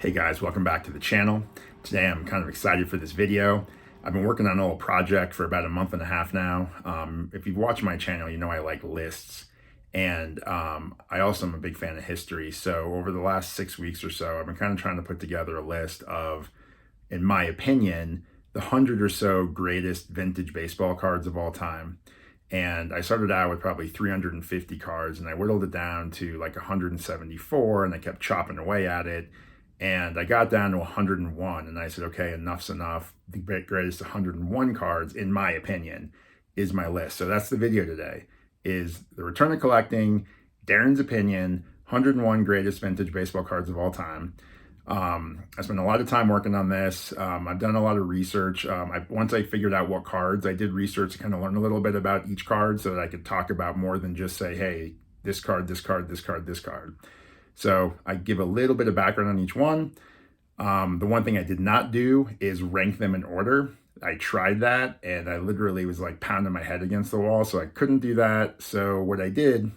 Hey guys, welcome back to the channel. Today I'm kind of excited for this video. I've been working on a little project for about a month and a half now. If you've watched my channel, you know I like lists, and I also am a big fan of history. So over the last 6 weeks or so, I've been kind of trying to put together a list of, in my opinion, the 100 or so greatest vintage baseball cards of all time. And I started out with probably 350 cards, and I whittled it down to like 174, and I kept chopping away at it. And I got down to 101, and I said, okay, enough's enough. The greatest 101 cards, in my opinion, is my list. So that's the video today, is the Return to Collecting, Darren's opinion, 101 greatest vintage baseball cards of all time. I spent a lot of time working on this. I've done a lot of research. Once I figured out what cards, I did research to kind of learn a little bit about each card so that I could talk about more than just say, hey, this card, this card, this card, this card. So I give a little bit of background on each one. The one thing I did not do is rank them in order. I tried that and I literally was like pounding my head against the wall, so I couldn't do that. So what I did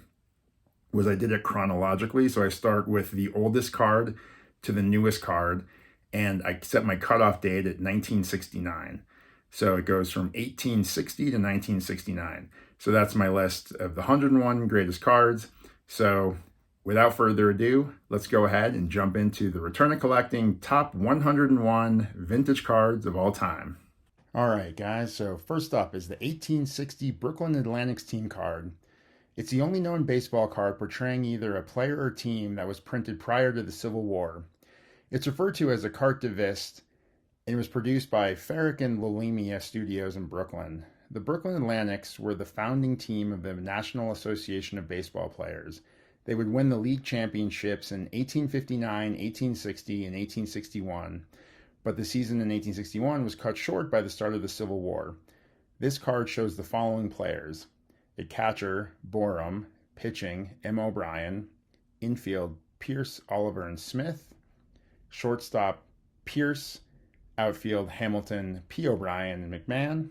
was I did it chronologically. So I start with the oldest card to the newest card, and I set my cutoff date at 1969. So it goes from 1860 to 1969. So that's my list of the 101 greatest cards. So without further ado, let's go ahead and jump into the Return to Collecting top 101 vintage cards of all time. All right, guys, so first up is the 1860 Brooklyn Athletics team card. It's the only known baseball card portraying either a player or team that was printed prior to the Civil War. It's referred to as a carte de visite, and it was produced by Ferrick and Lolemia Studios in Brooklyn. The Brooklyn Athletics were the founding team of the National Association of Baseball Players. They would win the league championships in 1859, 1860, and 1861, but the season in 1861 was cut short by the start of the Civil War. This card shows the following players: at catcher, Borum; pitching, M. O'Brien; infield, Pierce, Oliver, and Smith; shortstop, Pierce; outfield, Hamilton, P. O'Brien, and McMahon.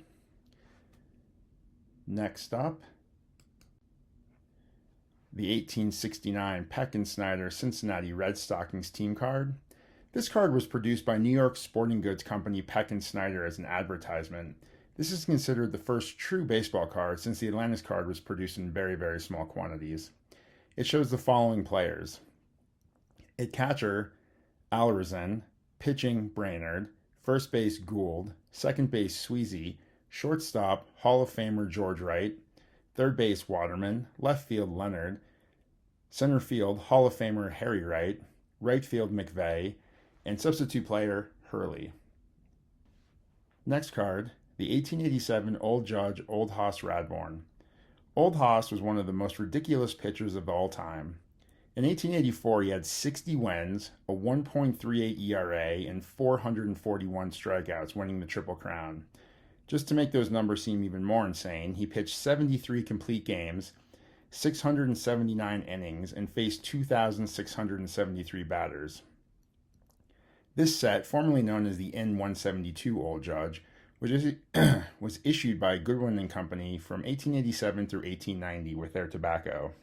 Next up, the 1869 Peck and Snyder Cincinnati Red Stockings team card. This card was produced by New York sporting goods company Peck and Snyder as an advertisement. This is considered the first true baseball card since the Atlantis card was produced in very, very small quantities. It shows the following players: at catcher, Alrazen; pitching, Brainerd; first base, Gould; second base, Sweezy; shortstop, Hall of Famer George Wright; third base, Waterman; left field, Leonard; center field, Hall of Famer Harry Wright; right field, McVeigh; and substitute player, Hurley. Next card, the 1887 Old Judge Old Hoss Radbourn. Old Hoss was one of the most ridiculous pitchers of all time. In 1884, he had 60 wins, a 1.38 ERA, and 441 strikeouts, winning the Triple Crown. Just to make those numbers seem even more insane, he pitched 73 complete games, 679 innings, and faced 2,673 batters. This set, formerly known as the N172 Old Judge, was issued by Goodwin & Company from 1887 through 1890 with their tobacco.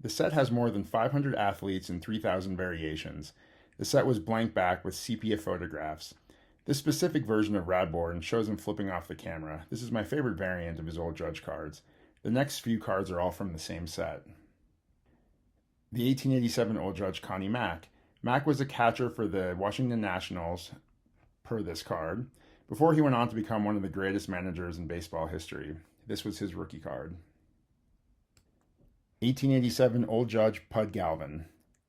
The set has more than 500 athletes and 3,000 variations. The set was blank back with sepia photographs. This specific version of Radbourn shows him flipping off the camera. This is my favorite variant of his Old Judge cards. The next few cards are all from the same set. The 1887 Old Judge Connie Mack. Mack was a catcher for the Washington Nationals, per this card, before he went on to become one of the greatest managers in baseball history. This was his rookie card. 1887 Old Judge Pud Galvin.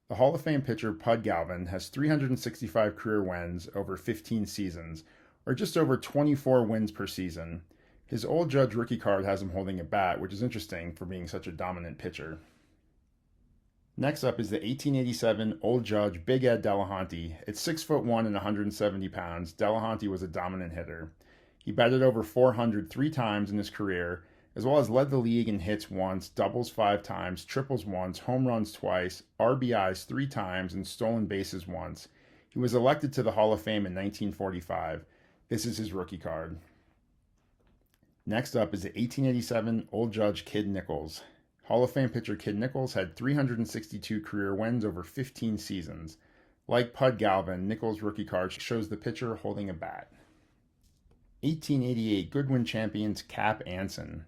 The Hall of Fame pitcher Pud Galvin has 365 career wins over 15 seasons, or just over 24 wins per season. His Old Judge rookie card has him holding a bat, which is interesting for being such a dominant pitcher. Next up is the 1887 Old Judge Big Ed Delahanty. At 6'1" and 170 pounds, Delahanty was a dominant hitter. He batted over 400 3 times in his career, as well as led the league in hits once, doubles 5 times, triples once, home runs twice, RBIs 3 times, and stolen bases once. He was elected to the Hall of Fame in 1945. This is his rookie card. Next up is the 1887 Old Judge Kid Nichols. Hall of Fame pitcher Kid Nichols had 362 career wins over 15 seasons. Like Pud Galvin, Nichols' rookie card shows the pitcher holding a bat. 1888 Goodwin champions Cap Anson.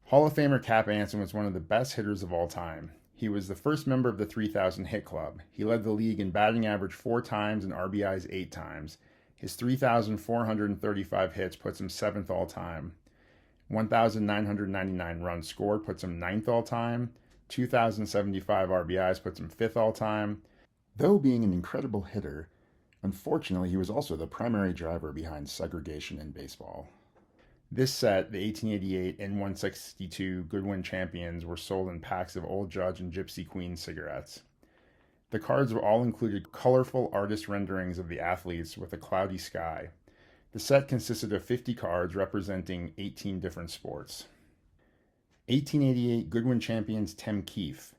Hall of Famer Cap Anson was one of the best hitters of all time. He was the first member of the 3,000 hit club. He led the league in batting average 4 times and RBIs 8 times. His 3,435 hits puts him 7th all time. 1,999 runs scored puts him 9th all time. 2,075 RBIs puts him 5th all time. Though being an incredible hitter, unfortunately he was also the primary driver behind segregation in baseball. This set, the 1888 and 162 Goodwin champions, were sold in packs of Old Judge and Gypsy Queen cigarettes. The cards were all included colorful artist renderings of the athletes with a cloudy sky. The set consisted of 50 cards representing 18 different sports. 1888 Goodwin champions Tim Keefe.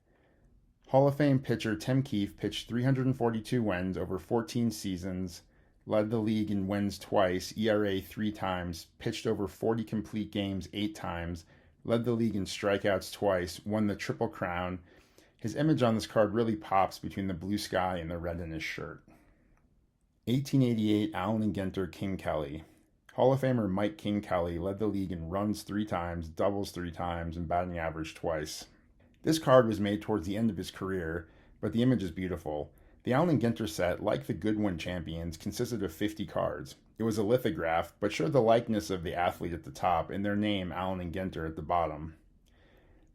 Hall of Fame pitcher Tim Keefe pitched 342 wins over 14 seasons, led the league in wins twice, ERA 3 times, pitched over 40 complete games 8 times, led the league in strikeouts twice, won the Triple Crown. His image on this card really pops between the blue sky and the red in his shirt. 1888 Allen and Ginter King Kelly. Hall of Famer Mike King Kelly led the league in runs 3 times, doubles 3 times, and batting average twice. This card was made towards the end of his career, but the image is beautiful. The Allen and Ginter set, like the Goodwin champions, consisted of 50 cards. It was a lithograph, but showed the likeness of the athlete at the top and their name, Allen and Ginter, at the bottom.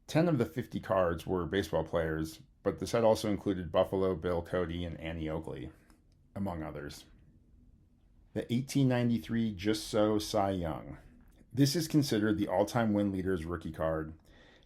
10 of the 50 cards were baseball players, but the set also included Buffalo Bill Cody and Annie Oakley, among others. The 1893 Just So Cy Young. This is considered the all-time win leader's rookie card.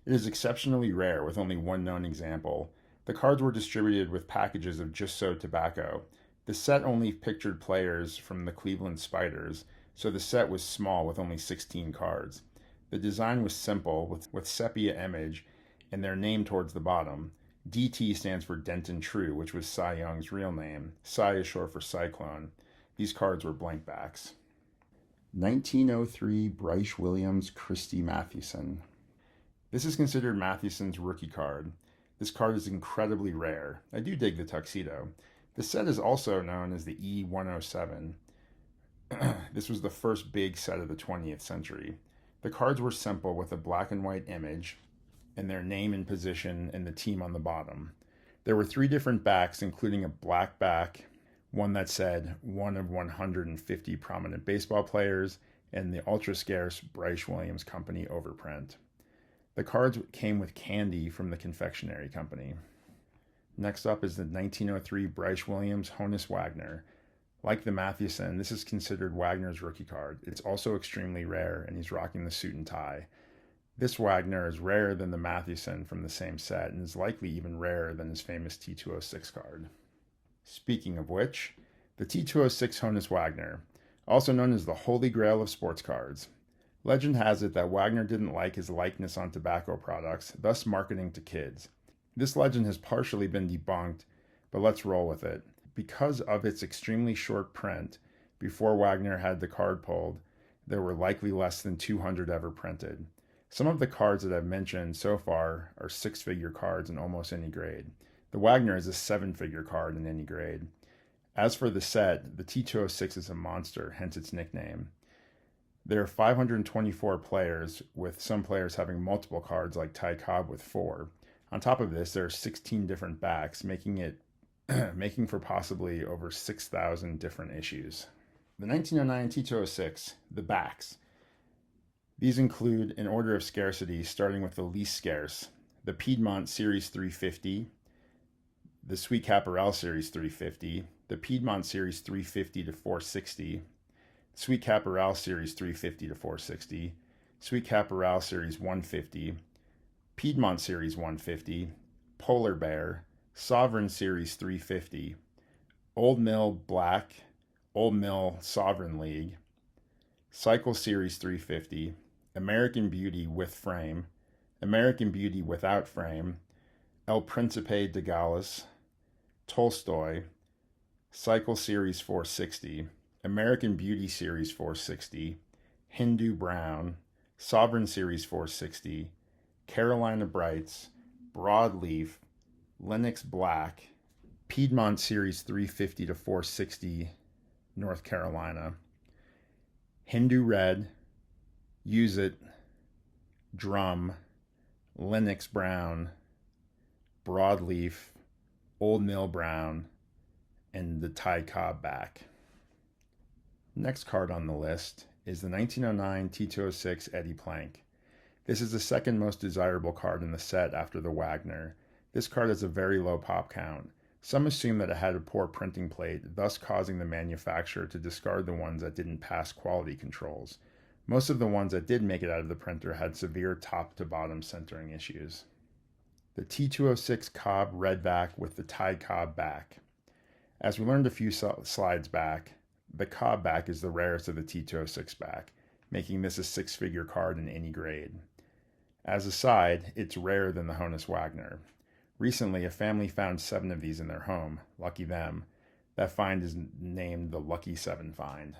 It is exceptionally rare, with only one known example. The cards were distributed with packages of Just So tobacco. The set only pictured players from the Cleveland Spiders, so the set was small with only 16 cards. The design was simple, with sepia image, and their name towards the bottom. DT stands for Denton True, which was Cy Young's real name. Cy is short for Cyclone. These cards were blank backs. 1903 Bryce Williams Christy Mathewson. This is considered Mathewson's rookie card. This card is incredibly rare. I do dig the tuxedo. The set is also known as the E107. This was the first big set of the 20th century. The cards were simple with a black and white image and their name and position and the team on the bottom. There were 3 different backs, including a black back, one that said 1 of 150 prominent baseball players, and the ultra-scarce Bryce Williams Company overprint. The cards came with candy from the confectionery company. Next up is the 1903 Bryce Williams Honus Wagner. Like the Mathewson, this is considered Wagner's rookie card. It's also extremely rare, and he's rocking the suit and tie. This Wagner is rarer than the Mathewson from the same set, and is likely even rarer than his famous T206 card. Speaking of which, the T206 Honus Wagner, also known as the Holy Grail of sports cards. Legend has it that Wagner didn't like his likeness on tobacco products, thus marketing to kids. This legend has partially been debunked, but let's roll with it. Because of its extremely short print, before Wagner had the card pulled, there were likely less than 200 ever printed. Some of the cards that I've mentioned so far are 6-figure cards in almost any grade. The Wagner is a 7-figure card in any grade. As for the set, the T206 is a monster, hence its nickname. There are 524 players, with some players having multiple cards like Ty Cobb with 4. On top of this, there are 16 different backs, making for possibly over 6,000 different issues. The 1909 T206, the backs. These include, in order of scarcity, starting with the least scarce, the Piedmont Series 350, the Sweet Caporal Series 350, the Piedmont Series 350 to 460, Sweet Caporal Series 350 to 460, Sweet Caporal Series 150, Piedmont Series 150, Polar Bear, Sovereign Series 350, Old Mill Black, Old Mill Sovereign League, Cycle Series 350, American Beauty with frame, American Beauty without frame, El Principe de Gales, Tolstoy, Cycle Series 460, American Beauty Series 460, Hindu Brown, Sovereign Series 460, Carolina Brights, Broadleaf, Lennox Black, Piedmont Series 350 to 460, North Carolina. Hindu Red, Use It, Drum, Lennox Brown, Broadleaf, Old Mill Brown, and the Ty Cobb back. Next card on the list is the 1909 T206 Eddie Plank. This is the second most desirable card in the set after the Wagner. This card has a very low pop count. Some assume that it had a poor printing plate, thus causing the manufacturer to discard the ones that didn't pass quality controls. Most of the ones that did make it out of the printer had severe top-to-bottom centering issues. The T206 Cobb Redback with the Ty Cobb back. As we learned a few slides back, the Cobb back is the rarest of the T206 back, making this a six-figure card in any grade. As a side, it's rarer than the Honus Wagner. Recently, a family found 7 of these in their home. Lucky them. That find is named the Lucky 7 find.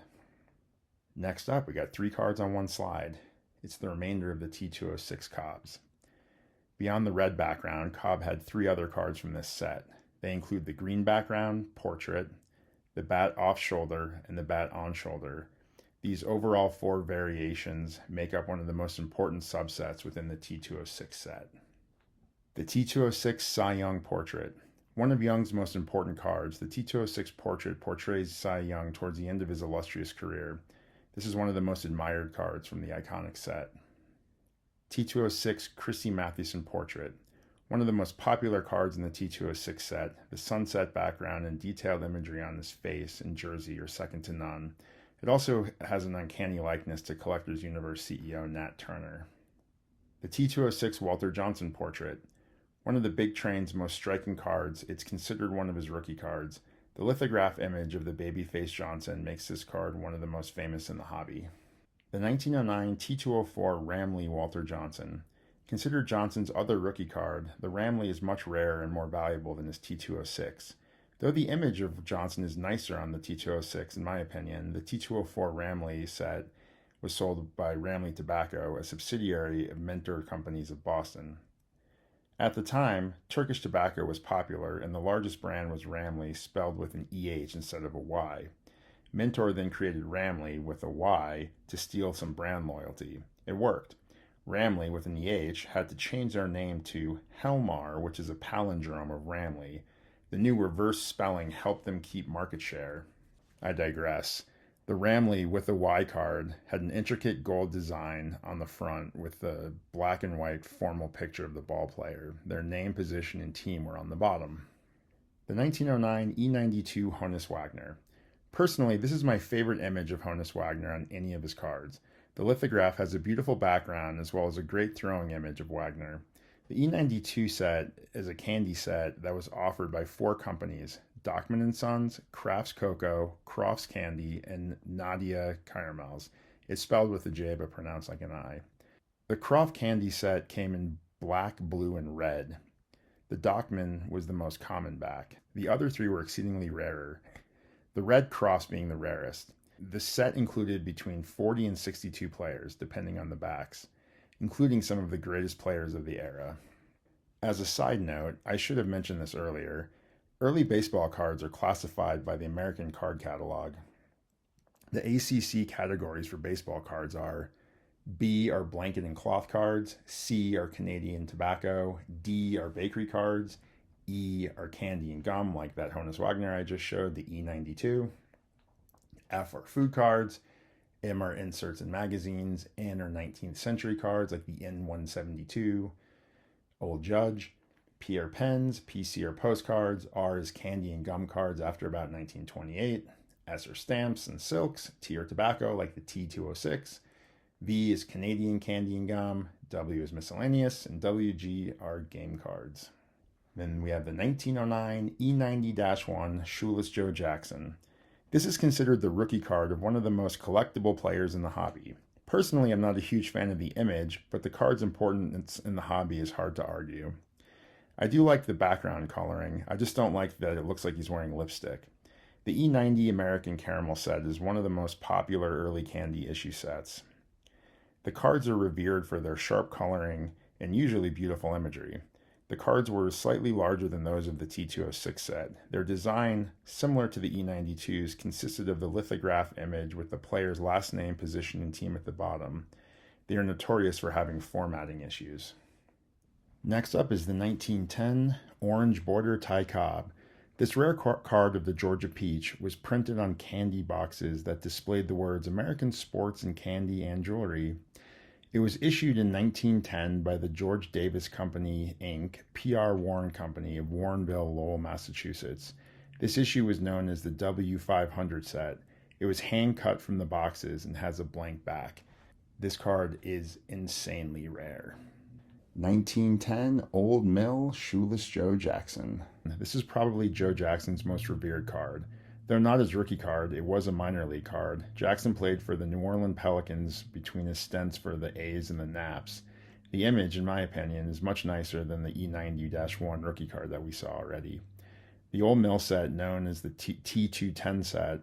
Next up, we got 3 cards on one slide. It's the remainder of the T206 Cobbs. Beyond the red background, Cobb had 3 other cards from this set. They include the green background, Portrait, the bat off shoulder, and the bat on shoulder. These overall 4 variations make up one of the most important subsets within the T206 set. The T206 Cy Young Portrait. One of Young's most important cards, the T206 Portrait portrays Cy Young towards the end of his illustrious career. This is one of the most admired cards from the iconic set. T206 Chrissy Mathewson Portrait. One of the most popular cards in the T206 set, the sunset background and detailed imagery on his face and jersey are second to none. It also has an uncanny likeness to Collectors Universe CEO Nat Turner. The T206 Walter Johnson Portrait. One of the Big Train's most striking cards, it's considered one of his rookie cards. The lithograph image of the babyface Johnson makes this card one of the most famous in the hobby. The 1909 T204 Ramley Walter Johnson. Considered Johnson's other rookie card, the Ramley is much rarer and more valuable than his T206. Though the image of Johnson is nicer on the T206, in my opinion, the T204 Ramley set was sold by Ramley Tobacco, a subsidiary of Mentor Companies of Boston. At the time, Turkish tobacco was popular, and the largest brand was Ramley, spelled with an EH instead of a Y. Mentor then created Ramley with a Y to steal some brand loyalty. It worked. Ramley with an EH had to change their name to Helmar, which is a palindrome of Ramley. The new reverse spelling helped them keep market share. I digress. The Ramley with a Y card had an intricate gold design on the front with the black and white formal picture of the ball player. Their name, position, and team were on the bottom. The 1909 E92 Honus Wagner. Personally, this is my favorite image of Honus Wagner on any of his cards. The lithograph has a beautiful background as well as a great throwing image of Wagner. The E92 set is a candy set that was offered by 4 companies: Dockman & Sons, Crafts Cocoa, Crofts Candy, and Nadia Caramels. It's spelled with a J but pronounced like an I. The Croft Candy set came in black, blue, and red. The Dockman was the most common back. The other 3 were exceedingly rarer, the red Crofts being the rarest. The set included between 40 and 62 players, depending on the backs, including some of the greatest players of the era. As a side note, I should have mentioned this earlier, early baseball cards are classified by the American Card Catalog. The ACC categories for baseball cards are: B are blanket and cloth cards, C are Canadian tobacco, D are bakery cards, E are candy and gum, like that Honus Wagner I just showed, the E92, F are food cards, M are inserts and magazines, N are 19th century cards, like the N172, Old Judge, P are pens, PC are postcards, R is candy and gum cards after about 1928, S are stamps and silks, T are tobacco like the T206, V is Canadian candy and gum, W is miscellaneous, and WG are game cards. Then we have the 1909 E90-1 Shoeless Joe Jackson. This is considered the rookie card of one of the most collectible players in the hobby. Personally, I'm not a huge fan of the image, but the card's importance in the hobby is hard to argue. I do like the background coloring, I just don't like that it looks like he's wearing lipstick. The E90 American Caramel set is one of the most popular early candy issue sets. The cards are revered for their sharp coloring and usually beautiful imagery. The cards were slightly larger than those of the T206 set. Their design, similar to the E92s, consisted of the lithograph image with the player's last name, position, and team at the bottom. They are notorious for having formatting issues. Next up is the 1910 Orange Border Ty Cobb. This rare card of the Georgia Peach was printed on candy boxes that displayed the words American Sports and Candy and Jewelry. It was issued in 1910 by the George Davis Company, Inc., P.R. Warren Company of Warrenville, Lowell, Massachusetts. This issue was known as the W500 set. It was hand-cut from the boxes and has a blank back. This card is insanely rare. 1910 Old Mill Shoeless Joe Jackson. This is probably Joe Jackson's most revered card. Though not his rookie card, it was a minor league card. Jackson played for the New Orleans Pelicans between his stints for the A's and the Naps. The image, in my opinion, is much nicer than the E90-1 rookie card that we saw already. The Old Mill set, known as the T210 set,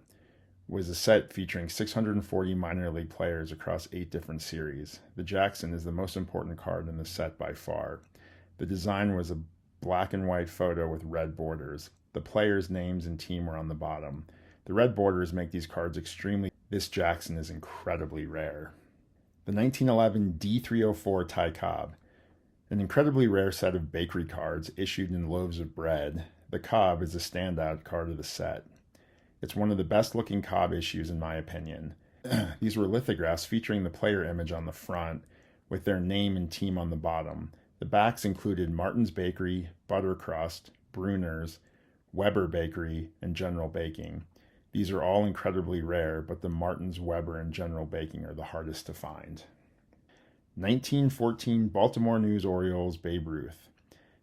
was a set featuring 640 minor league players across 8 different series. The Jackson is the most important card in the set by far. The design was a black and white photo with red borders. The players' names and team were on the bottom. The red borders make these cards extremely... This Jackson is incredibly rare. The 1911 D304 Ty Cobb. An incredibly rare set of bakery cards issued in loaves of bread. The Cobb is a standout card of the set. It's one of the best looking Cobb issues in my opinion. These were lithographs featuring the player image on the front with their name and team on the bottom. The backs included Martin's Bakery, Buttercrust, Bruner's, Weber Bakery, and General Baking. These are all incredibly rare, but the Martin's, Weber, and General Baking are the hardest to find. 1914 Baltimore News Orioles Babe Ruth.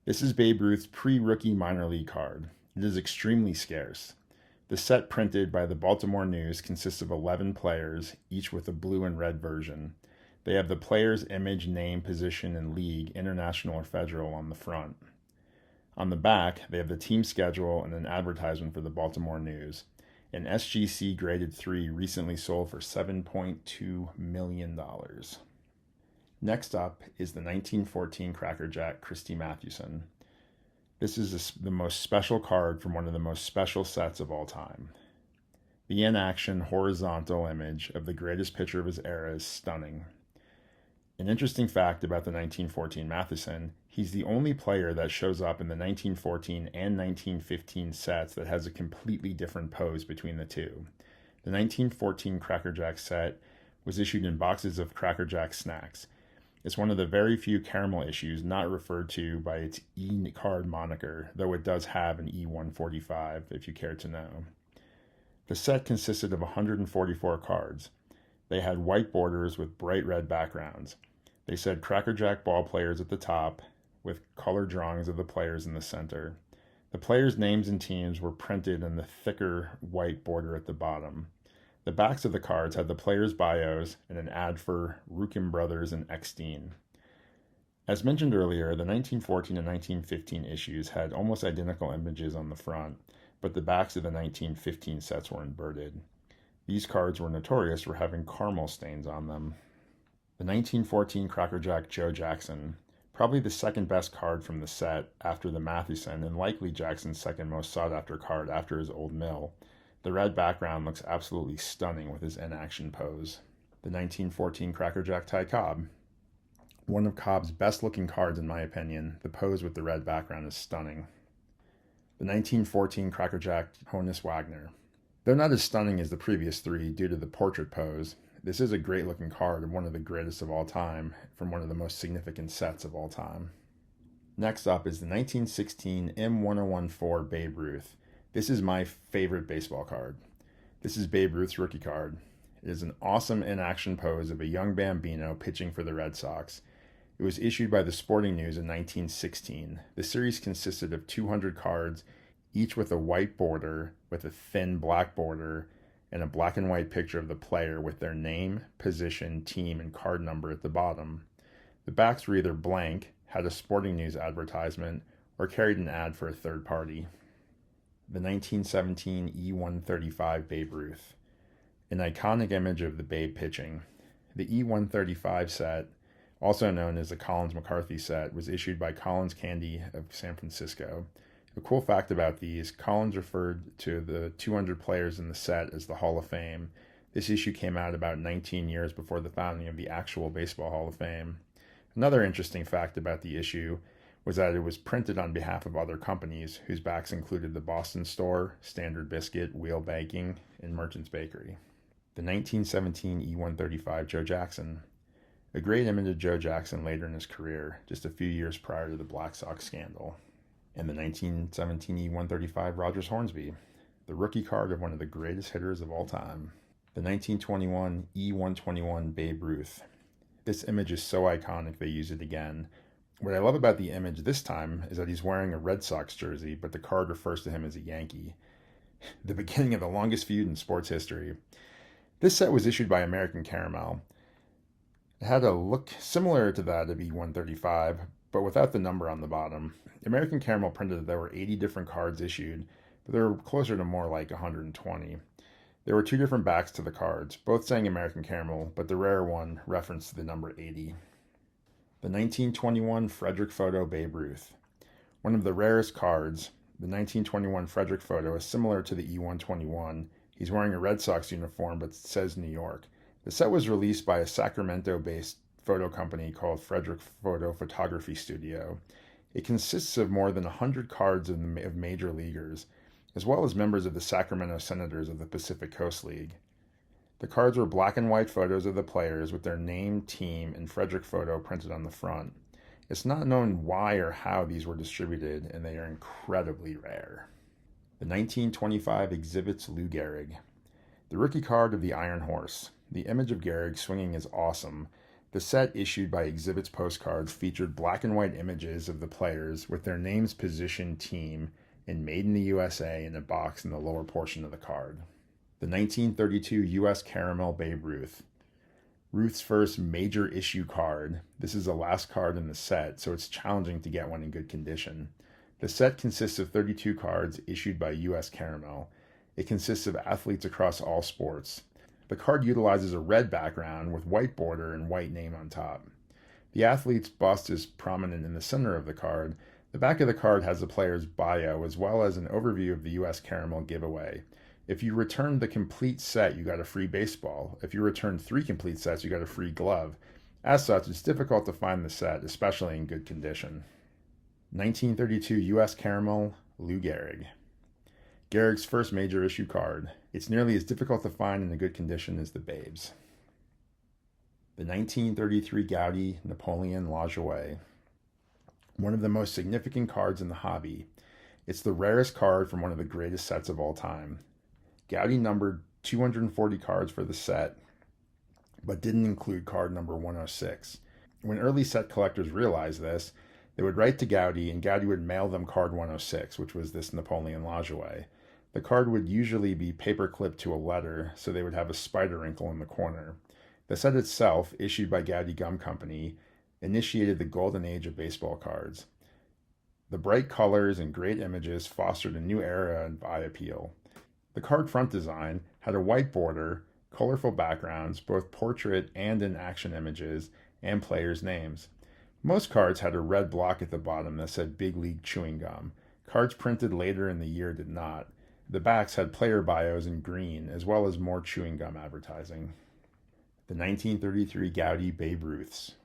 This is Babe Ruth's pre-rookie minor league card. It is extremely scarce. The set printed by the Baltimore News consists of 11 players, each with a blue and red version. They have the player's image, name, position, and league, international or federal, on the front. On the back, they have the team schedule and an advertisement for the Baltimore News. An SGC graded 3 recently sold for $7.2 million. Next up is the 1914 Cracker Jack Christy Mathewson. This is the most special card from one of the most special sets of all time. The in-action horizontal image of the greatest pitcher of his era is stunning. An interesting fact about the 1914 Mathewson, he's the only player that shows up in the 1914 and 1915 sets that has a completely different pose between the two. The 1914 Cracker Jack set was issued in boxes of Cracker Jack snacks. It's one of the very few caramel issues not referred to by its E-card moniker, though it does have an E145, if you care to know. The set consisted of 144 cards. They had white borders with bright red backgrounds. They said Cracker Jack ball players at the top, with color drawings of the players in the center. The players' names and teams were printed in the thicker white border at the bottom. The backs of the cards had the players' bios and an ad for Rukin Brothers and Eckstein. As mentioned earlier, the 1914 and 1915 issues had almost identical images on the front, but the backs of the 1915 sets were inverted. These cards were notorious for having caramel stains on them. The 1914 Cracker Jack Joe Jackson, probably the second best card from the set after the Mathewson and likely Jackson's second most sought after card after his Old Mill. The red background looks absolutely stunning with his in-action pose. The 1914 Cracker Jack Ty Cobb. One of Cobb's best looking cards in my opinion, the pose with the red background is stunning. The 1914 Cracker Jack Honus Wagner. Though not as stunning as the previous 3 due to the portrait pose, this is a great looking card and one of the greatest of all time from one of the most significant sets of all time. Next up is the 1916 M1014 Babe Ruth. This is my favorite baseball card. This is Babe Ruth's rookie card. It is an awesome in-action pose of a young Bambino pitching for the Red Sox. It was issued by the Sporting News in 1916. The series consisted of 200 cards, each with a white border with a thin black border and a black and white picture of the player with their name, position, team, and card number at the bottom. The backs were either blank, had a Sporting News advertisement, or carried an ad for a third party. The 1917 E135 Babe Ruth. An iconic image of the Babe pitching. The E135 set also known as the Collins McCarthy set, was issued by Collins Candy of San Francisco. A cool fact about these, Collins referred to the 200 players in the set as the Hall of Fame. This issue came out about 19 years before the founding of the actual Baseball Hall of Fame. Another interesting fact about the issue was that it was printed on behalf of other companies whose backs included the Boston Store, Standard Biscuit, Wheel Banking, and Merchant's Bakery. The 1917 E135 Joe Jackson. A great image of Joe Jackson later in his career, just a few years prior to the Black Sox scandal. And the 1917 E135 Rogers Hornsby, the rookie card of one of the greatest hitters of all time. The 1921 E121 Babe Ruth. This image is so iconic they use it again. What I love about the image this time is that he's wearing a Red Sox jersey, but the card refers to him as a Yankee. The beginning of the longest feud in sports history. This set was issued by American Caramel. It had a look similar to that of E135, but without the number on the bottom. American Caramel printed that there were 80 different cards issued, but there were closer to more like 120. There were two different backs to the cards, both saying American Caramel, but the rare one referenced the number 80. The 1921 Frederick Photo Babe Ruth. One of the rarest cards, the 1921 Frederick Photo is similar to the E121. He's wearing a Red Sox uniform, but says New York. The set was released by a Sacramento-based photo company called Frederick Photo Photography Studio. It consists of more than 100 cards of major leaguers, as well as members of the Sacramento Senators of the Pacific Coast League. The cards were black and white photos of the players with their name, team, and Frederick Photo printed on the front. It's not known why or how these were distributed, and they are incredibly rare. The 1925 Exhibits Lou Gehrig. The rookie card of the Iron Horse. The image of Gehrig swinging is awesome. The set issued by Exhibits Postcards featured black and white images of the players with their names, position, team, and Made in the USA in a box in the lower portion of the card. The 1932 U.S. Caramel Babe Ruth. Ruth's first major issue card. This is the last card in the set, so it's challenging to get one in good condition. The set consists of 32 cards issued by U.S. Caramel. It consists of athletes across all sports. The card utilizes a red background with white border and white name on top. The athlete's bust is prominent in the center of the card. The back of the card has the player's bio as well as an overview of the U.S. Caramel giveaway. If you returned the complete set, you got a free baseball. If you returned 3 complete sets, you got a free glove. As such, it's difficult to find the set, especially in good condition. 1932 U.S. Caramel, Lou Gehrig. Gehrig's first major issue card. It's nearly as difficult to find in a good condition as the Babes. The 1933 Goudey Napoleon Lajoie. One of the most significant cards in the hobby. It's the rarest card from one of the greatest sets of all time. Goudey numbered 240 cards for the set, but didn't include card number 106. When early set collectors realized this, they would write to Goudey, and Goudey would mail them card 106, which was this Napoleon Lajoie. The card would usually be paper clipped to a letter, so they would have a spider wrinkle in the corner. The set itself, issued by Goudey Gum Company, initiated the golden age of baseball cards. The bright colors and great images fostered a new era of eye appeal. The card front design had a white border, colorful backgrounds, both portrait and in action images, and players' names. Most cards had a red block at the bottom that said Big League Chewing Gum. Cards printed later in the year did not. The backs had player bios in green, as well as more chewing gum advertising. The 1933 Goudey Babe Ruths.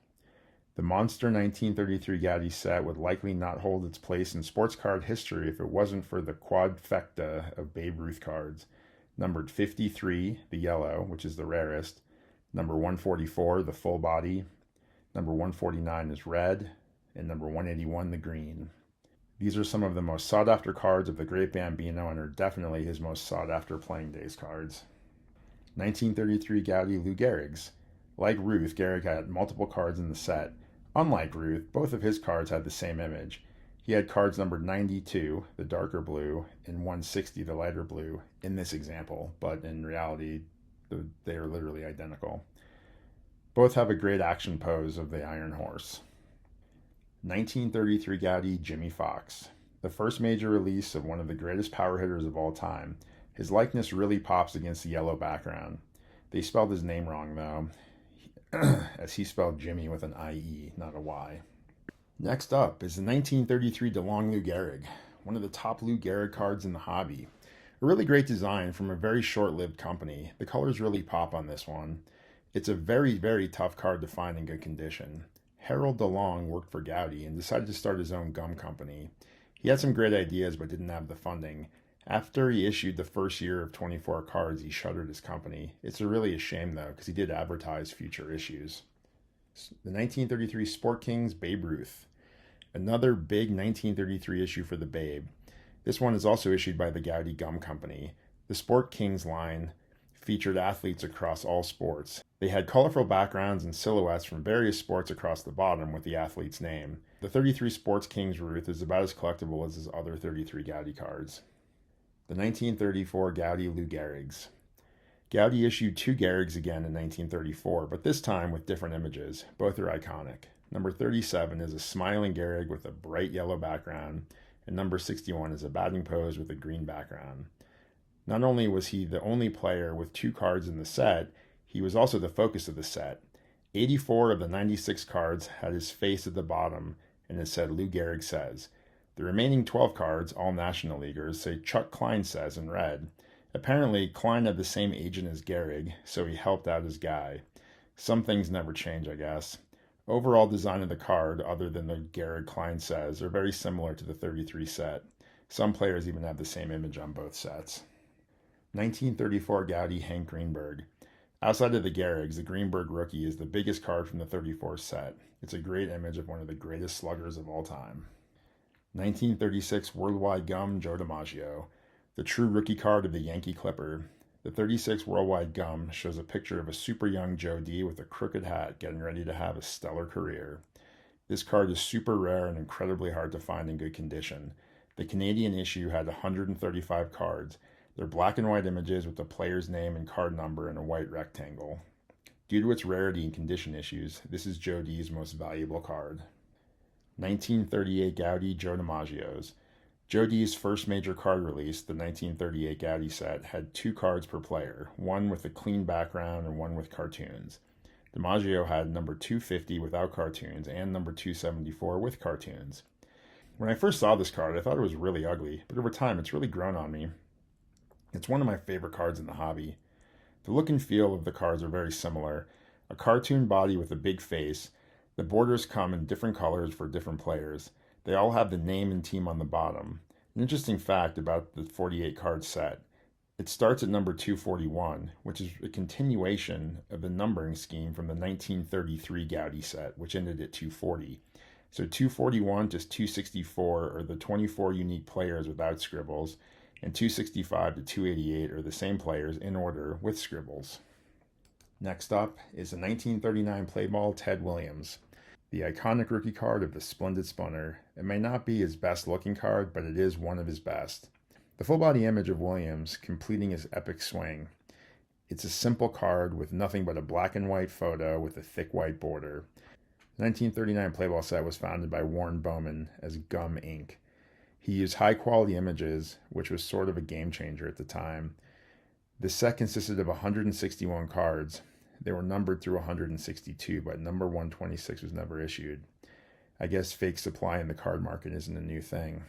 The monster 1933 Goudey set would likely not hold its place in sports card history if it wasn't for the quadfecta of Babe Ruth cards. Numbered 53, the yellow, which is the rarest. Number 144, the full body. Number 149 is red. And number 181, the green. These are some of the most sought-after cards of the great Bambino and are definitely his most sought-after playing days cards. 1933 Goudey Lou Gehrig's. Like Ruth, Gehrig had multiple cards in the set. Unlike Ruth, both of his cards had the same image. He had cards numbered 92, the darker blue, and 160, the lighter blue, in this example, but in reality, they are literally identical. Both have a great action pose of the Iron Horse. 1933 Goudey Jimmy Fox. The first major release of one of the greatest power hitters of all time. His likeness really pops against the yellow background. They spelled his name wrong, though. as he spelled Jimmy with an I-E, not a Y. Next up is the 1933 DeLong Lou Gehrig, one of the top Lou Gehrig cards in the hobby. A really great design from a very short-lived company. The colors really pop on this one. It's a very, very tough card to find in good condition. Harold DeLong worked for Goudey and decided to start his own gum company. He had some great ideas but didn't have the funding. After he issued the first year of 24 cards, he shuttered his company. It's really a shame though, because he did advertise future issues. The 1933 Sport Kings Babe Ruth. Another big 1933 issue for the Babe. This one is also issued by the Goudey Gum Company. The Sport Kings line featured athletes across all sports. They had colorful backgrounds and silhouettes from various sports across the bottom with the athlete's name. The 33 Sports Kings Ruth is about as collectible as his other 33 Goudey cards. The 1934 Goudey Lou Gehrigs. Goudey issued 2 Gehrigs again in 1934, but this time with different images. Both are iconic. Number 37 is a smiling Gehrig with a bright yellow background, and number 61 is a batting pose with a green background. Not only was he the only player with 2 cards in the set, he was also the focus of the set. 84 of the 96 cards had his face at the bottom, and it said Lou Gehrig Says. The remaining 12 cards, all National Leaguers, say Chuck Klein Says in red. Apparently, Klein had the same agent as Gehrig, so he helped out his guy. Some things never change, I guess. Overall design of the card, other than the Gehrig Klein Says, are very similar to the 33 set. Some players even have the same image on both sets. 1934 Goudey Hank Greenberg. Outside of the Gehrigs, the Greenberg rookie is the biggest card from the 34 set. It's a great image of one of the greatest sluggers of all time. 1936 Worldwide Gum Joe DiMaggio. The true rookie card of the Yankee Clipper. The 36 Worldwide Gum shows a picture of a super young Joe D with a crooked hat getting ready to have a stellar career. This card is super rare and incredibly hard to find in good condition. The Canadian issue had 135 cards. They're black and white images with the player's name and card number in a white rectangle. Due to its rarity and condition issues, this is Joe D's most valuable card. 1938 Goudey Joe DiMaggio's. Joe D's first major card release, the 1938 Goudey set, had 2 cards per player, one with a clean background and one with cartoons. DiMaggio had number 250 without cartoons and number 274 with cartoons. When I first saw this card, I thought it was really ugly, but over time it's really grown on me. It's one of my favorite cards in the hobby. The look and feel of the cards are very similar. A cartoon body with a big face. The borders come in different colors for different players. They all have the name and team on the bottom. An interesting fact about the 48 card set. It starts at number 241, which is a continuation of the numbering scheme from the 1933 Goudey set, which ended at 240. So 241 to 264 are the 24 unique players without scribbles, and 265 to 288 are the same players in order with scribbles. Next up is the 1939 play ball Ted Williams, the iconic rookie card of the Splendid Spunner. It may not be his best looking card, but it is one of his best. The full body image of Williams completing his epic swing. It's a simple card with nothing but a black and white photo with a thick white border. The 1939 play ball set was founded by Warren Bowman as Gum Inc. He used high-quality images, which was sort of a game changer at the time. The set consisted of 161 cards. They were numbered through 162, but number 126 was never issued. I guess fake supply in the card market isn't a new thing.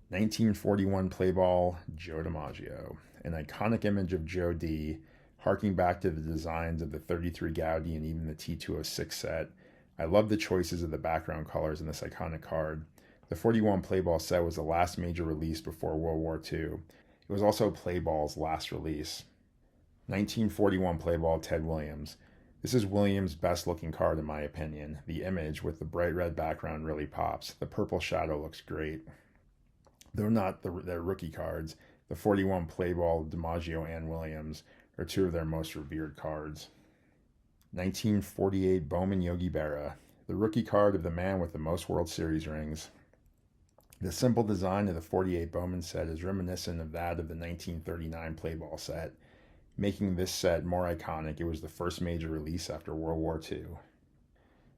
1941 play ball Joe DiMaggio, an iconic image of Joe D, harking back to the designs of the 33 Goudey and even the T206 set. I love the choices of the background colors in this iconic card. The 41 play ball set was the last major release before World War II. It was also play ball's last release. 1941 play ball Ted Williams. This is Williams' best looking card in my opinion. The image with the bright red background really pops. The purple shadow looks great. Though not their rookie cards, the 41 play ball DiMaggio and Williams are 2 of their most revered cards. 1948 Bowman Yogi Berra, the rookie card of the man with the most World Series rings. The simple design of the 48 Bowman set is reminiscent of that of the 1939 play ball set, making this set more iconic. It was the first major release after World War II.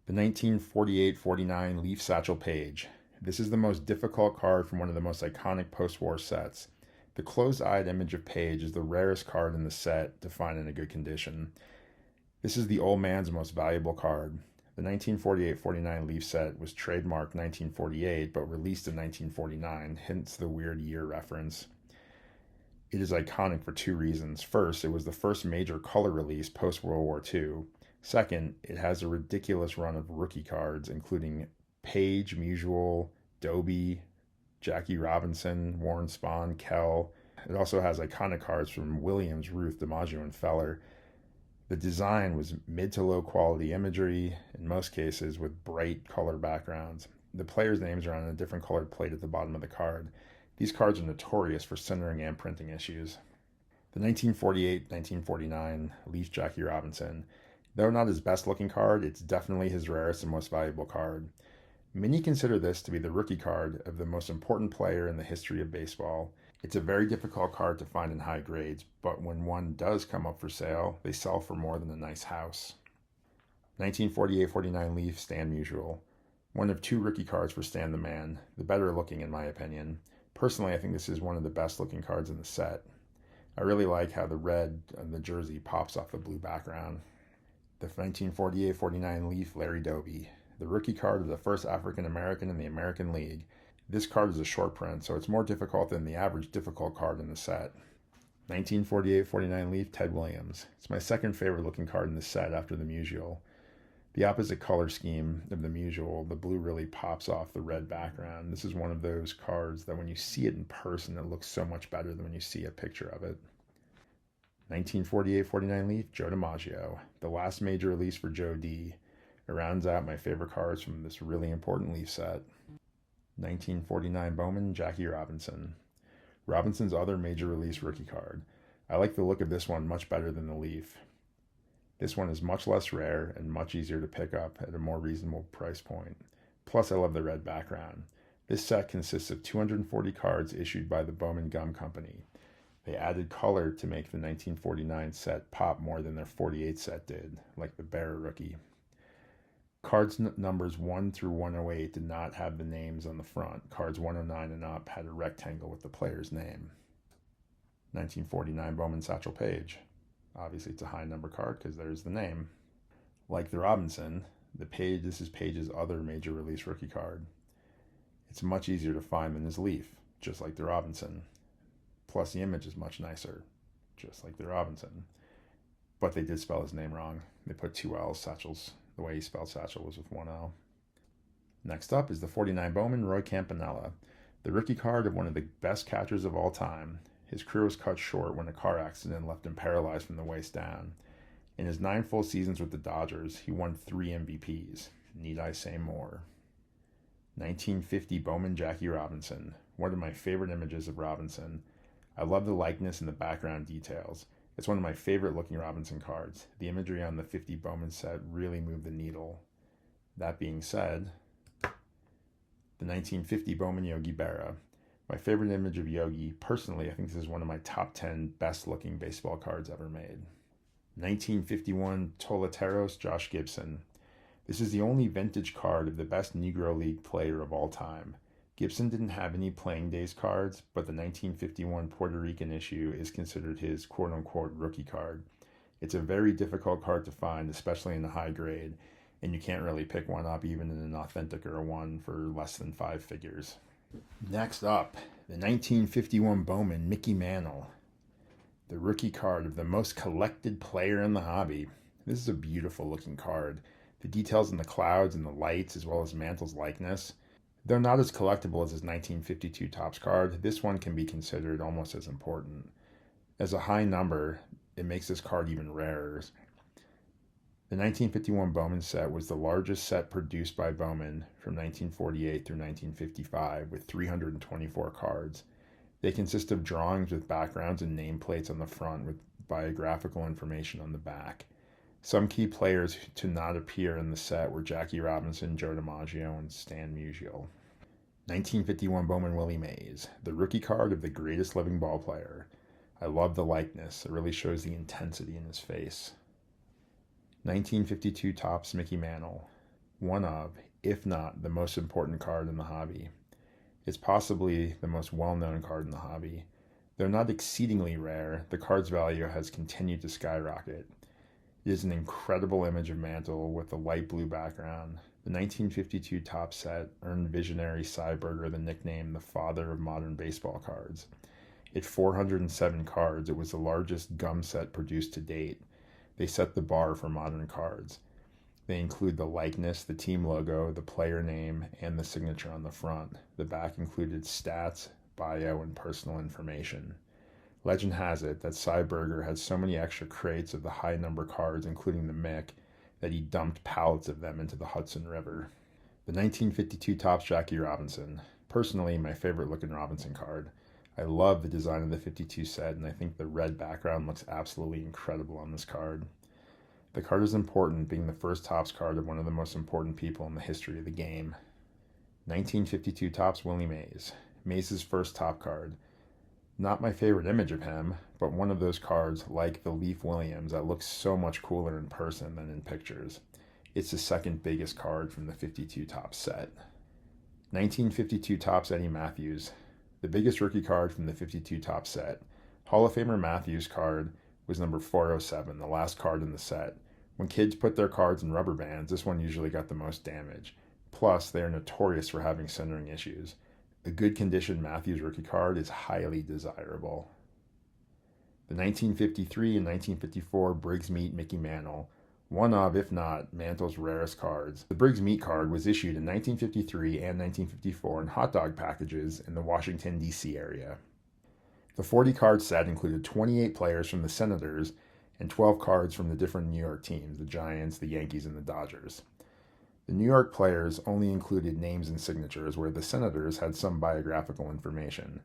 The 1948-49 Leaf Satchel Paige. This is the most difficult card from one of the most iconic post-war sets. The closed-eyed image of Paige is the rarest card in the set to find in a good condition. This is the old man's most valuable card. The 1948-49 Leaf set was trademarked 1948 but released in 1949, hence the weird year reference. It is iconic for two reasons. First, it was the first major color release post-World War II. Second, it has a ridiculous run of rookie cards, including Page, Musial, Doby, Jackie Robinson, Warren Spahn, Kell. It also has iconic cards from Williams, Ruth, DiMaggio, and Feller. The design was mid to low quality imagery, in most cases with bright color backgrounds. The players' names are on a different colored plate at the bottom of the card. These cards are notorious for centering and printing issues. The 1948-1949 Leaf Jackie Robinson. Though not his best looking card, it's definitely his rarest and most valuable card. Many consider this to be the rookie card of the most important player in the history of baseball. It's a very difficult card to find in high grades, but when one does come up for sale, they sell for more than a nice house. 1948-49 Leaf Stan Musial. One of two rookie cards for Stan the Man, the better looking in my opinion. Personally, I think this is one of the best looking cards in the set. I really like how the red on the jersey pops off the blue background. The 1948-49 Leaf Larry Doby, the rookie card of the first African American in the American League. This card is a short print, so it's more difficult than the average difficult card in the set. 1948-49 Leaf Ted Williams. It's my second favorite looking card in the set after the Musial. The opposite color scheme of the Musial, the blue really pops off the red background. This is one of those cards that when you see it in person, it looks so much better than when you see a picture of it. 1948-49 Leaf Joe DiMaggio, the last major release for Joe D. It rounds out my favorite cards from this really important Leaf set. 1949 Bowman Jackie Robinson. Robinson's other major release rookie card. I like the look of this one much better than the Leaf. This one is much less rare and much easier to pick up at a more reasonable price point. Plus, I love the red background. This set consists of 240 cards issued by the Bowman Gum Company. They added color to make the 1949 set pop more than their 48 set did, like the Bearer rookie. Cards numbers 1 through 108 did not have the names on the front. Cards 109 and up had a rectangle with the player's name. 1949 Bowman Satchel Paige. Obviously, it's a high number card because there's the name. Like the Robinson, this is Page's other major release rookie card. It's much easier to find than his Leaf, just like the Robinson. Plus, the image is much nicer, just like the Robinson. But they did spell his name wrong. They put 2 L's, Satchels. The way he spelled Satchel was with 1 L. Next up is the 49 Bowman Roy Campanella, the rookie card of one of the best catchers of all time. His career was cut short when a car accident left him paralyzed from the waist down. In his 9 full seasons with the Dodgers, he won 3 MVPs. Need I say more? 1950 Bowman Jackie Robinson, one of my favorite images of Robinson. I love the likeness and the background details. It's one of my favorite looking Robinson cards. The imagery on the 50 Bowman set really moved the needle. That being said, the 1950 Bowman Yogi Berra. My favorite image of Yogi, personally, I think this is one of my top 10 best looking baseball cards ever made. 1951 Toleteros Josh Gibson. This is the only vintage card of the best Negro League player of all time. Gibson didn't have any playing days cards, but the 1951 Puerto Rican issue is considered his quote-unquote rookie card. It's a very difficult card to find, especially in the high grade, and you can't really pick one up even in an authentic or one for less than 5 figures. Next up, the 1951 Bowman Mickey Mantle, the rookie card of the most collected player in the hobby. This is a beautiful looking card. The details in the clouds and the lights, as well as Mantle's likeness. Though not as collectible as his 1952 Topps card, this one can be considered almost as important. As a high number, it makes this card even rarer. The 1951 Bowman set was the largest set produced by Bowman from 1948 through 1955 with 324 cards. They consist of drawings with backgrounds and nameplates on the front with biographical information on the back. Some key players to not appear in the set were Jackie Robinson, Joe DiMaggio, and Stan Musial. 1951 Bowman Willie Mays, the rookie card of the greatest living ball player. I love the likeness. It really shows the intensity in his face. 1952 Topps Mickey Mantle, one of, if not the most important card in the hobby. It's possibly the most well-known card in the hobby. Though not exceedingly rare, the card's value has continued to skyrocket. It is an incredible image of Mantle with a light blue background. The 1952 Topps set earned visionary Cy Berger the nickname the father of modern baseball cards. At 407 cards, it was the largest gum set produced to date. They set the bar for modern cards. They include the likeness, the team logo, the player name, and the signature on the front. The back included stats, bio, and personal information. Legend has it that Cy Berger had so many extra crates of the high number cards, including the Mick, that he dumped pallets of them into the Hudson River. The 1952 Topps Jackie Robinson. Personally, my favorite looking Robinson card. I love the design of the 52 set, and I think the red background looks absolutely incredible on this card. The card is important, being the first Topps card of one of the most important people in the history of the game. 1952 Topps Willie Mays. Mays' first top card. Not my favorite image of him, but one of those cards, like the Leaf Williams, that looks so much cooler in person than in pictures. It's the second biggest card from the 52 Topps set. 1952 Topps Eddie Mathews. The biggest rookie card from the 52 Topps set. Hall of Famer Mathews card was number 407, the last card in the set. When kids put their cards in rubber bands, this one usually got the most damage. Plus, they are notorious for having centering issues. A good condition Mathews rookie card is highly desirable. The 1953 and 1954 Briggs Meat Mickey Mantle, one of, if not, Mantle's rarest cards. The Briggs Meat card was issued in 1953 and 1954 in hot dog packages in the Washington, D.C. area. The 40 card set included 28 players from the Senators and 12 cards from the different New York teams, the Giants, the Yankees, and the Dodgers. The New York players only included names and signatures, where the Senators had some biographical information.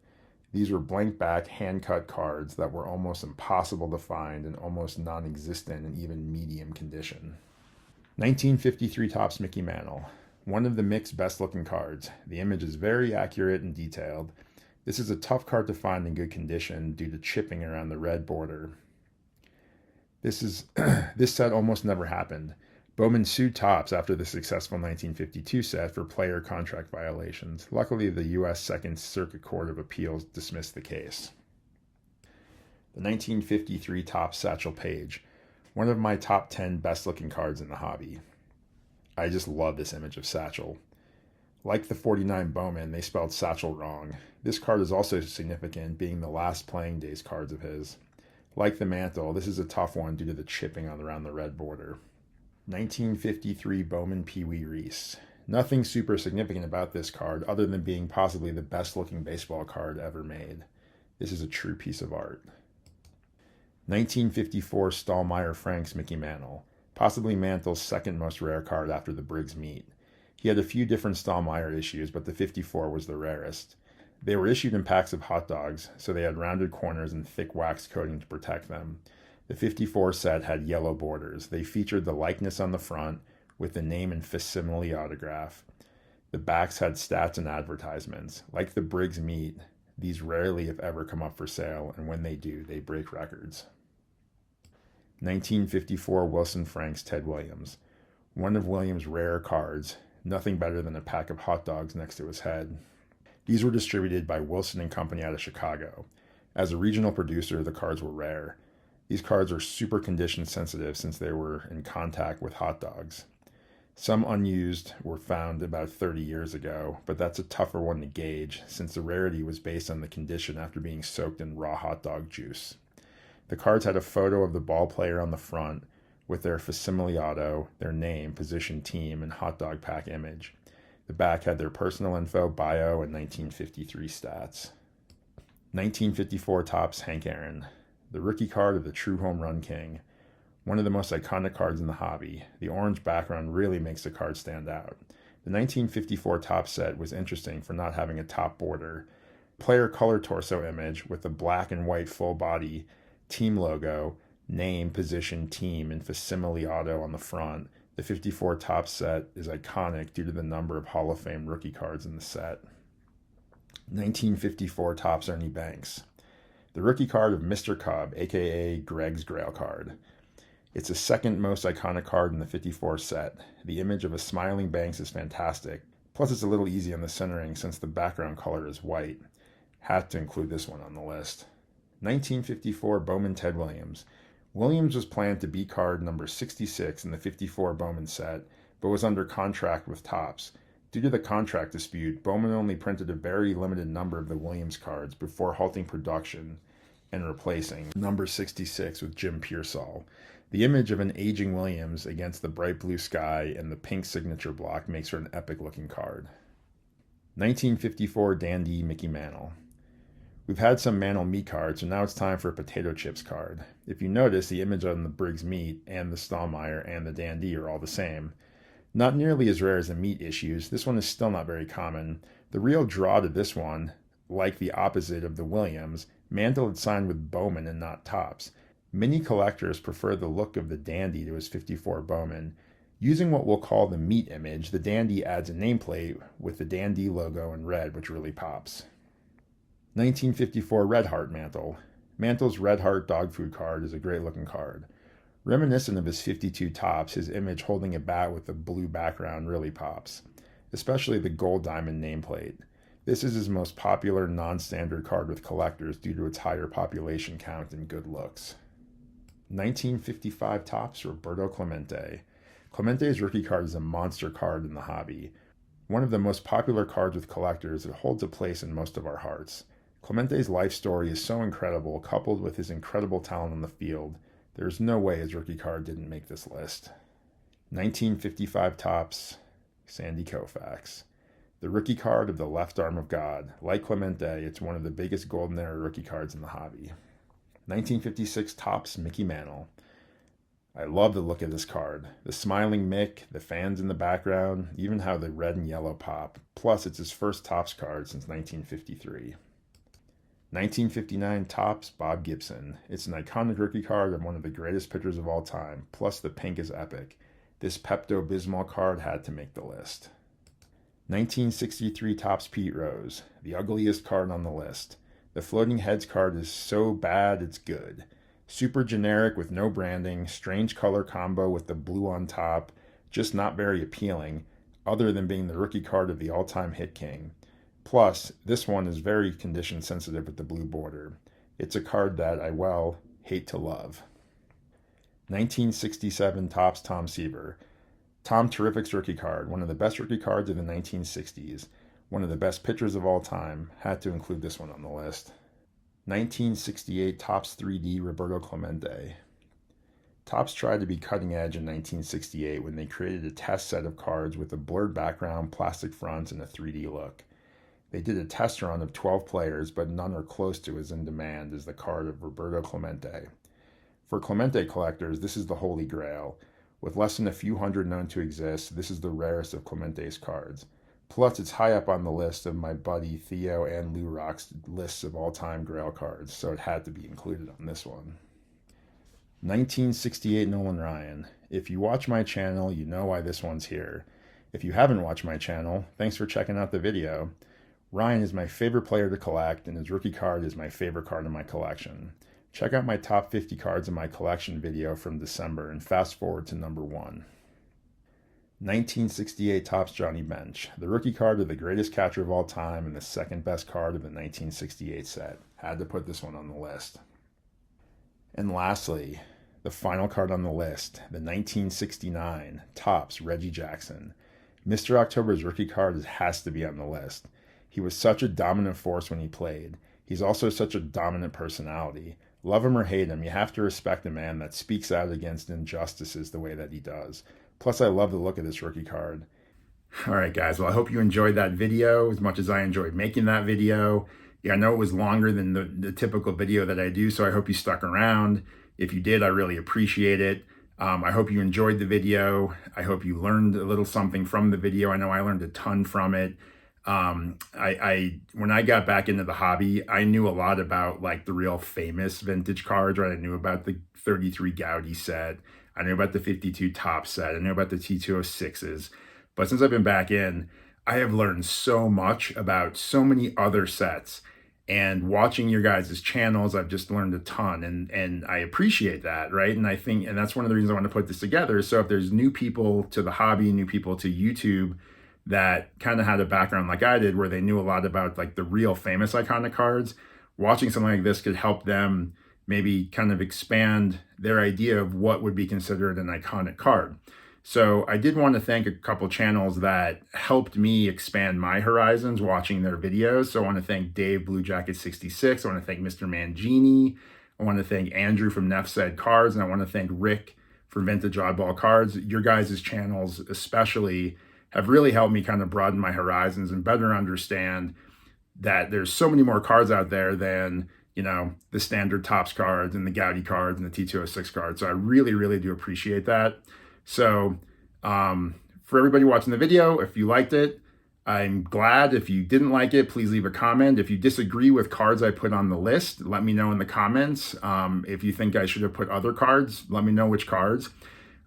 These were blank back, hand-cut cards that were almost impossible to find and almost non-existent in even medium condition. 1953 Topps Mickey Mantle. One of the Mick's best-looking cards. The image is very accurate and detailed. This is a tough card to find in good condition due to chipping around the red border. This set almost never happened. Bowman sued Topps after the successful 1952 set for player contract violations. Luckily, the U.S. Second Circuit Court of Appeals dismissed the case. The 1953 Topps Satchel Paige, one of my top 10 best-looking cards in the hobby. I just love this image of Satchel. Like the 49 Bowman, they spelled Satchel wrong. This card is also significant, being the last playing days cards of his. Like the Mantle, this is a tough one due to the chipping around the red border. 1953 Bowman Pee Wee Reese. Nothing super significant about this card other than being possibly the best looking baseball card ever made. This is a true piece of art. 1954 Stollmeyer Franks Mickey Mantle. Possibly Mantle's second most rare card after the Briggs Meat. He had a few different Stollmeyer issues, but the 54 was the rarest. They were issued in packs of hot dogs, so they had rounded corners and thick wax coating to protect them. The 54 set had yellow borders. They featured the likeness on the front with the name and facsimile autograph. The backs had stats and advertisements. Like the Briggs Meat, these rarely if ever come up for sale, and when they do, they break records. 1954 Wilson Franks Ted Williams. One of Williams' rare cards, nothing better than a pack of hot dogs next to his head. These were distributed by Wilson & Company out of Chicago. As a regional producer, the cards were rare. These cards are super condition sensitive since they were in contact with hot dogs. Some unused were found about 30 years ago, but that's a tougher one to gauge since the rarity was based on the condition after being soaked in raw hot dog juice. The cards had a photo of the ball player on the front with their facsimile auto, their name, position, team, and hot dog pack image. The back had their personal info, bio, and 1953 stats. 1954 Topps Hank Aaron. The rookie card of the true home run king. One of the most iconic cards in the hobby. The orange background really makes the card stand out. The 1954 Topps set was interesting for not having a top border. Player color torso image with the black and white full body, team logo, name, position, team, and facsimile auto on the front. The 54 Topps set is iconic due to the number of Hall of Fame rookie cards in the set. 1954 Topps Ernie Banks. The rookie card of Mr. Cub, aka Greg's Grail card. It's the second most iconic card in the 54 set. The image of a smiling Banks is fantastic. Plus it's a little easy on the centering since the background color is white. Had to include this one on the list. 1954 Bowman Ted Williams. Williams was planned to be card number 66 in the 54 Bowman set, but was under contract with Topps. Due to the contract dispute, Bowman only printed a very limited number of the Williams cards before halting production and replacing number 66 with Jim Pearsall. The image of an aging Williams against the bright blue sky and the pink signature block makes her an epic looking card. 1954 Dandy Mickey Mantle. We've had some Mantle meat cards, so now it's time for a potato chips card. If you notice, the image on the Briggs meat and the Stahlmeyer and the Dandy are all the same. Not nearly as rare as the meat issues, this one is still not very common. The real draw to this one, like the opposite of the Williams, Mantle had signed with Bowman and not Topps. Many collectors prefer the look of the Dandy to his 54 Bowman. Using what we'll call the meat image, the Dandy adds a nameplate with the Dandy logo in red, which really pops. 1954 Red Heart Mantle. Mantle's Red Heart dog food card is a great looking card. Reminiscent of his 52 Topps, his image holding a bat with a blue background really pops, especially the gold diamond nameplate. This is his most popular non-standard card with collectors due to its higher population count and good looks. 1955 Topps Roberto Clemente. Clemente's rookie card is a monster card in the hobby. One of the most popular cards with collectors, it holds a place in most of our hearts. Clemente's life story is so incredible, coupled with his incredible talent on the field. There's no way his rookie card didn't make this list. 1955 Topps Sandy Koufax. The rookie card of the left arm of God. Like Clemente, it's one of the biggest golden era rookie cards in the hobby. 1956 Topps Mickey Mantle. I love the look of this card. The smiling Mick, the fans in the background, even how the red and yellow pop. Plus, it's his first Topps card since 1953. 1959 Topps Bob Gibson. It's an iconic rookie card of one of the greatest pitchers of all time, plus the pink is epic. This Pepto-Bismol card had to make the list. 1963 Topps Pete Rose, the ugliest card on the list. The floating heads card is so bad it's good. Super generic with no branding, strange color combo with the blue on top, just not very appealing, other than being the rookie card of the all-time hit king. Plus, this one is very condition sensitive with the blue border. It's a card that I, hate to love. 1967 Topps Tom Seaver. Tom Terrific's rookie card, one of the best rookie cards of the 1960s, one of the best pitchers of all time, had to include this one on the list. 1968 Topps 3D Roberto Clemente. Topps tried to be cutting edge in 1968 when they created a test set of cards with a blurred background, plastic fronts, and a 3D look. They did a test run of 12 players, but none are close to as in demand as the card of Roberto Clemente. For Clemente collectors, this is the holy grail. With less than a few hundred known to exist, this is the rarest of Clemente's cards. Plus, it's high up on the list of my buddy Theo and Lou Rock's lists of all-time grail cards, so it had to be included on this one. 1968 Nolan Ryan. If you watch my channel, you know why this one's here. If you haven't watched my channel, thanks for checking out the video. Ryan is my favorite player to collect, and his rookie card is my favorite card in my collection. Check out my top 50 cards in my collection video from December and fast forward to number 1. 1968 Topps Johnny Bench, the rookie card of the greatest catcher of all time and the second best card of the 1968 set. Had to put this one on the list. And lastly, the final card on the list, the 1969 Topps Reggie Jackson. Mr. October's rookie card has to be on the list. He was such a dominant force when he played. He's also such a dominant personality. Love him or hate him, you have to respect a man that speaks out against injustices the way that he does. Plus, I love the look of this rookie card. All right, guys. Well, I hope you enjoyed that video as much as I enjoyed making that video. Yeah, I know it was longer than the typical video that I do, so I hope you stuck around. If you did, I really appreciate it. I hope you enjoyed the video. I hope you learned a little something from the video. I know I learned a ton from it. When I got back into the hobby, I knew a lot about like the real famous vintage cards, right? I knew about the 33 Gaudy set. I knew about the 52 Topps set. I knew about the T206s. But since I've been back in, I have learned so much about so many other sets. And watching your guys' channels, I've just learned a ton, and I appreciate that, right? And I think, and that's one of the reasons I want to put this together. So if there's new people to the hobby, new people to YouTube that kind of had a background like I did, where they knew a lot about like the real famous iconic cards, watching something like this could help them maybe kind of expand their idea of what would be considered an iconic card. So I did want to thank a couple channels that helped me expand my horizons watching their videos. So I want to thank Dave Blue Jacket 66. I want to thank Mr. Mangini. I want to thank Andrew from Neff Said Cards, and I want to thank Rick for Vintage Oddball Cards. Your guys' channels especially have really helped me kind of broaden my horizons and better understand that there's so many more cards out there than, you know, the standard Topps cards and the Gaudy cards and the T206 cards. So I really, really do appreciate that. So for everybody watching the video, if you liked it, I'm glad. If you didn't like it, please leave a comment. If you disagree with cards I put on the list, let me know in the comments. If you think I should have put other cards, let me know which cards.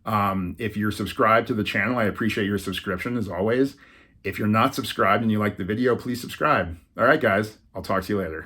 If you're subscribed to the channel, I appreciate your subscription as always. If you're not subscribed and you like the video, please subscribe. All right, guys, I'll talk to you later.